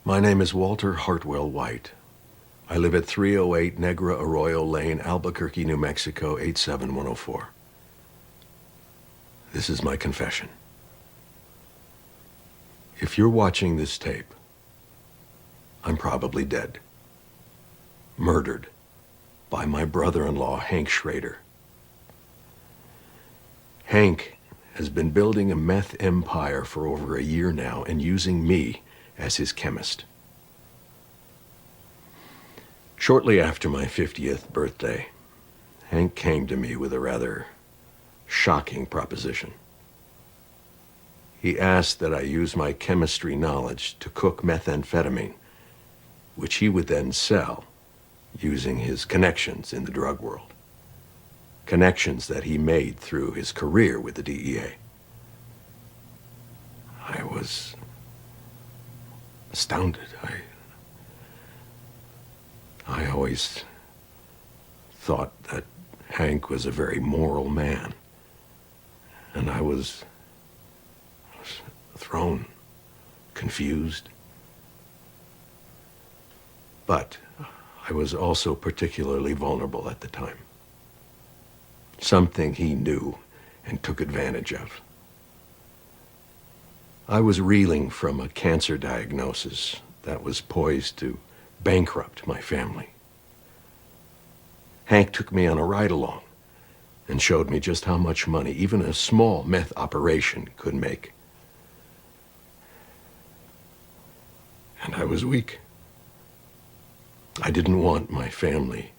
My name is Walter Hartwell White. I live at 308 Negra Arroyo Lane, Albuquerque, New Mexico, 87104. This is my confession. If you're watching this tape, I'm probably dead. Murdered by my brother-in-law, Hank Schrader. Hank has been building a meth empire for over a year now and using me as his chemist. Shortly after my 50th birthday, Hank came to me with a rather shocking proposition. He asked that I use my chemistry knowledge to cook methamphetamine, which he would then sell using his connections in the drug world. Connections that he made through his career with the DEA. I was astounded. I always thought that Hank was a very moral man, and I was thrown, confused. But I was also particularly vulnerable at the time. Something he knew and took advantage of. I was reeling from a cancer diagnosis that was poised to bankrupt my family. Hank took me on a ride-along and showed me just how much money even a small meth operation could make. And I was weak. I didn't want my family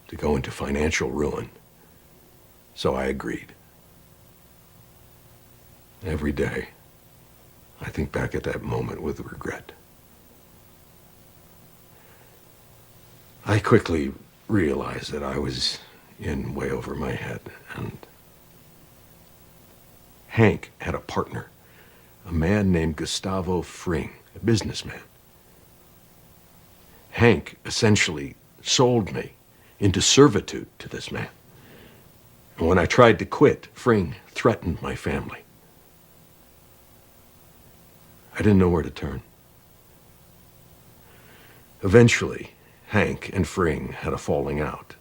to go into financial ruin, so I agreed. Every day, I think back at that moment with regret. I quickly realized that I was in way over my head, and Hank had a partner, a man named Gustavo Fring, a businessman. Hank essentially sold me into servitude to this man. And when I tried to quit, Fring threatened my family. I didn't know where to turn. Eventually, Hank and Fring had a falling out.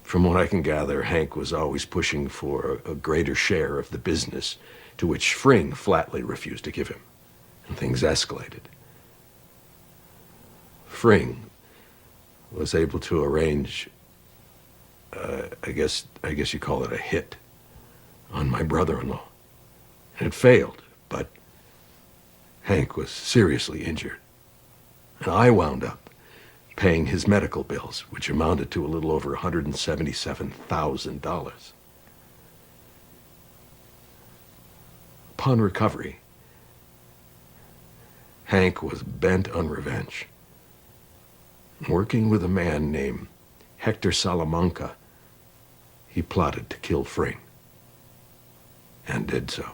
From what I can gather, Hank was always pushing for a greater share of the business, to which Fring flatly refused to give him, and things escalated. Fring was able to arrange, I guess you call it a hit, on my brother-in-law. And it failed, but Hank was seriously injured. And I wound up paying his medical bills, which amounted to a little over $177,000. Upon recovery, Hank was bent on revenge. Working with a man named Hector Salamanca, he plotted to kill Fring, and did so.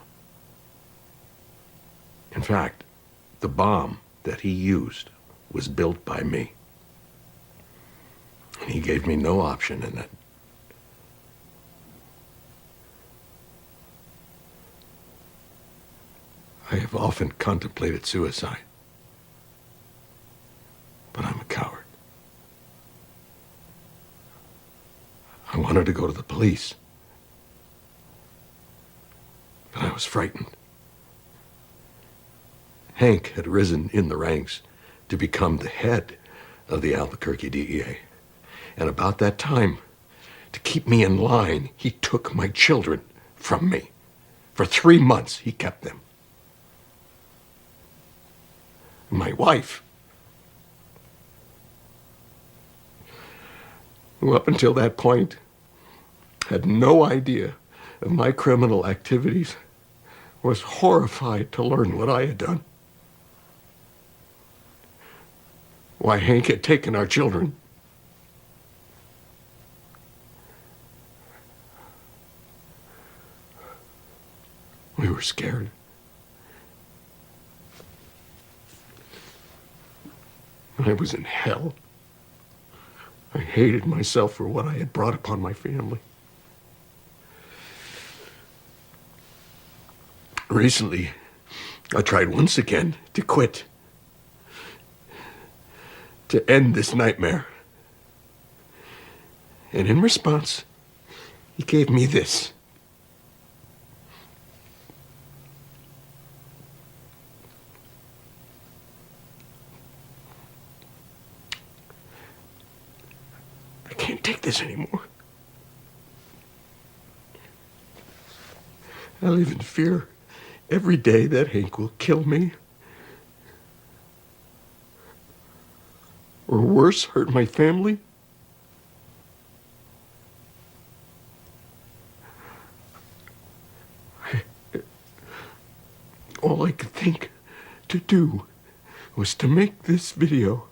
In fact, the bomb that he used was built by me. And he gave me no option in it. I have often contemplated suicide, but I'm a coward. I wanted to go to the police, but I was frightened. Hank had risen in the ranks to become the head of the Albuquerque DEA. And about that time, to keep me in line, he took my children from me. For 3 months, he kept them. My wife, who up until that point had no idea of my criminal activities, was horrified to learn what I had done. Why Hank had taken our children. We were scared. I was in hell. I hated myself for what I had brought upon my family. Recently, I tried once again to quit to end this nightmare. And in response, he gave me this. I can't take this anymore. I live in fear every day that Hank will kill me. Or worse, hurt my family. All I could think to do was to make this video